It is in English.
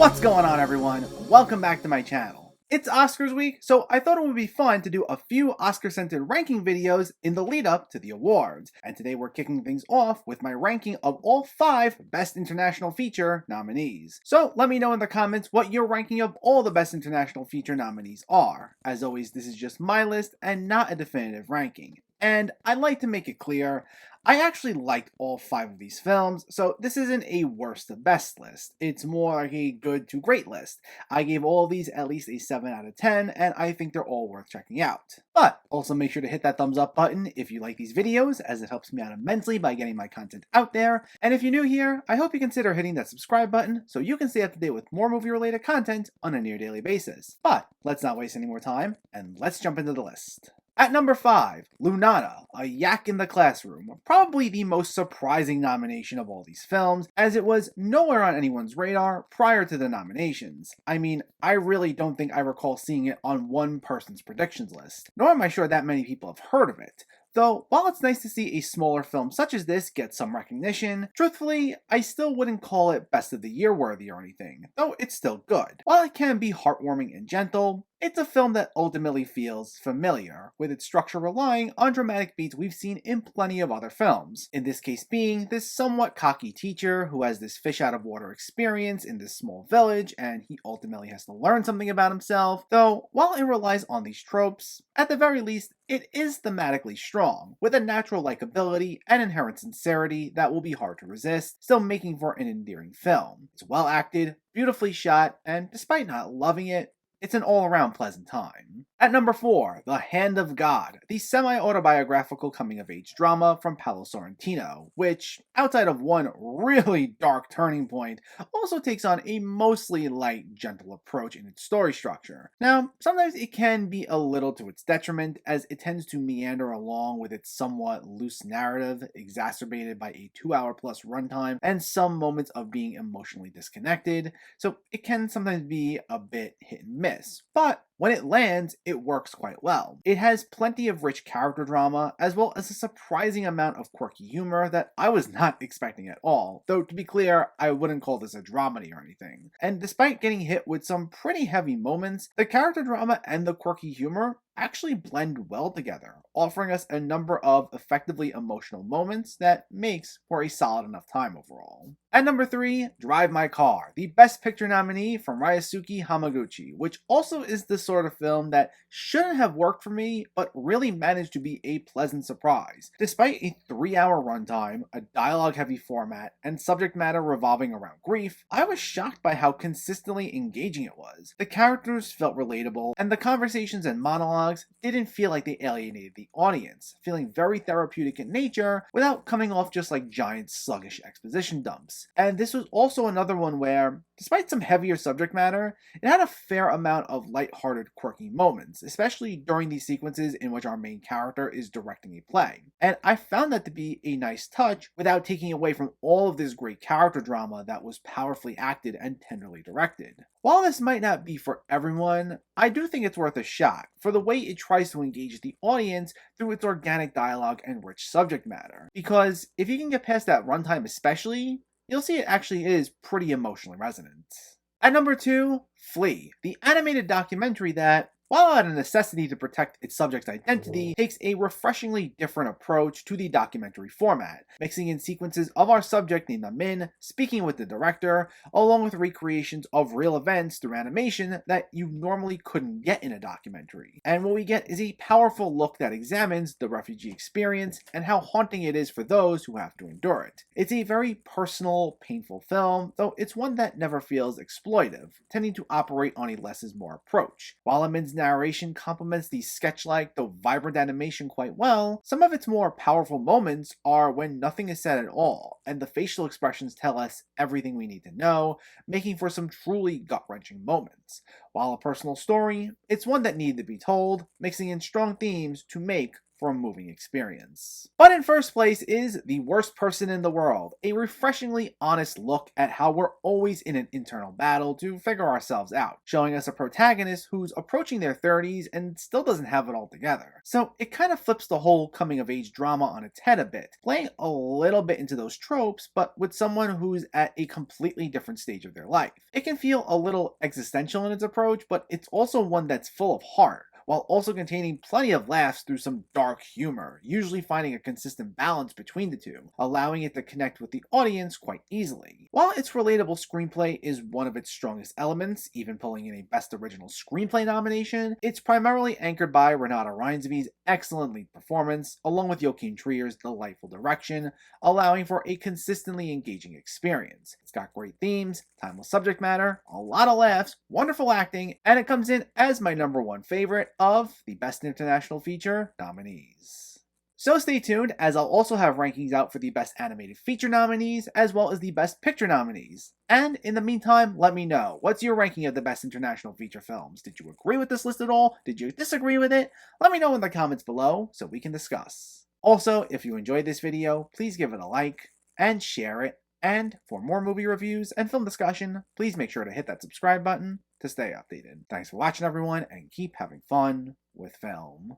What's going on, everyone? Welcome back to my channel. It's Oscars week, so I thought it would be fun to do a few Oscar-centered ranking videos in the lead up to the awards. And today we're kicking things off with my ranking of all 5 Best International Feature nominees. So let me know in the comments what your ranking of all the Best International Feature nominees are. As always, this is just my list and not a definitive ranking. And I'd like to make it clear, I actually liked all 5 of these films, so this isn't a worst to best list. It's more like a good to great list. I gave all of these at least a 7 out of 10, and I think they're all worth checking out. But also make sure to hit that thumbs up button if you like these videos, as it helps me out immensely by getting my content out there. And if you're new here, I hope you consider hitting that subscribe button so you can stay up to date with more movie-related content on a near daily basis. But let's not waste any more time, and let's jump into the list. At number 5, Lunana, A Yak in the Classroom, probably the most surprising nomination of all these films, as it was nowhere on anyone's radar prior to the nominations. I mean, I really don't think I recall seeing it on one person's predictions list, nor am I sure that many people have heard of it. Though, while it's nice to see a smaller film such as this get some recognition, truthfully, I still wouldn't call it Best of the Year worthy or anything, though it's still good. While it can be heartwarming and gentle, it's a film that ultimately feels familiar, with its structure relying on dramatic beats we've seen in plenty of other films. In this case being this somewhat cocky teacher who has this fish out of water experience in this small village, and he ultimately has to learn something about himself. Though, while it relies on these tropes, at the very least, it is thematically strong, with a natural likability and inherent sincerity that will be hard to resist, still making for an endearing film. It's well acted, beautifully shot, and despite not loving it, it's an all-around pleasant time. At number 4, The Hand of God, the semi-autobiographical coming-of-age drama from Paolo Sorrentino, which, outside of one really dark turning point, also takes on a mostly light, gentle approach in its story structure. Now, sometimes it can be a little to its detriment, as it tends to meander along with its somewhat loose narrative, exacerbated by a 2-hour-plus runtime and some moments of being emotionally disconnected, so it can sometimes be a bit hit and miss. But when it lands, it works quite well. It has plenty of rich character drama, as well as a surprising amount of quirky humor that I was not expecting at all, though to be clear, I wouldn't call this a dramedy or anything. And despite getting hit with some pretty heavy moments, the character drama and the quirky humor actually blend well together, offering us a number of effectively emotional moments that makes for a solid enough time overall. At number 3, Drive My Car, the Best Picture nominee from Ryosuke Hamaguchi, which also is the sort of film that shouldn't have worked for me, but really managed to be a pleasant surprise. Despite a 3-hour runtime, a dialogue-heavy format, and subject matter revolving around grief, I was shocked by how consistently engaging it was. The characters felt relatable, and the conversations and monologues didn't feel like they alienated the audience, feeling very therapeutic in nature without coming off just like giant sluggish exposition dumps. And this was also another one where, despite some heavier subject matter, it had a fair amount of lighthearted, quirky moments, especially during these sequences in which our main character is directing a play. And I found that to be a nice touch without taking away from all of this great character drama that was powerfully acted and tenderly directed. While this might not be for everyone, I do think it's worth a shot for the way it tries to engage the audience through its organic dialogue and rich subject matter. Because if you can get past that runtime especially, you'll see it actually is pretty emotionally resonant. At number 2, Flea, the animated documentary that, while out of necessity to protect its subject's identity, takes a refreshingly different approach to the documentary format, mixing in sequences of our subject named Min speaking with the director, along with recreations of real events through animation that you normally couldn't get in a documentary. And what we get is a powerful look that examines the refugee experience and how haunting it is for those who have to endure it. It's a very personal, painful film, though it's one that never feels exploitive, tending to operate on a less is more approach. While Min's narration complements the sketch-like though vibrant animation quite well, some of its more powerful moments are when nothing is said at all, and the facial expressions tell us everything we need to know, making for some truly gut-wrenching moments. While a personal story, it's one that needed to be told, mixing in strong themes to make for a moving experience. But in first place is The Worst Person in the World, a refreshingly honest look at how we're always in an internal battle to figure ourselves out, showing us a protagonist who's approaching their 30s and still doesn't have it all together. So it kind of flips the whole coming of age drama on its head a bit, playing a little bit into those tropes, but with someone who's at a completely different stage of their life. It can feel a little existential in its approach, but it's also one that's full of heart, while also containing plenty of laughs through some dark humor, usually finding a consistent balance between the two, allowing it to connect with the audience quite easily. While its relatable screenplay is one of its strongest elements, even pulling in a Best Original Screenplay nomination, it's primarily anchored by Renata Reinsby's excellent lead performance, along with Joachim Trier's delightful direction, allowing for a consistently engaging experience. It's got great themes, timeless subject matter, a lot of laughs, wonderful acting, and it comes in as my number one favorite of the Best International Feature nominees. So stay tuned, as I'll also have rankings out for the Best Animated Feature nominees, as well as the Best Picture nominees. And in the meantime, let me know, what's your ranking of the Best International Feature films? Did you agree with this list at all? Did you disagree with it? Let me know in the comments below so we can discuss. Also, if you enjoyed this video, please give it a like and share it. And for more movie reviews and film discussion, please make sure to hit that subscribe button to stay updated. Thanks for watching, everyone, and keep having fun with film.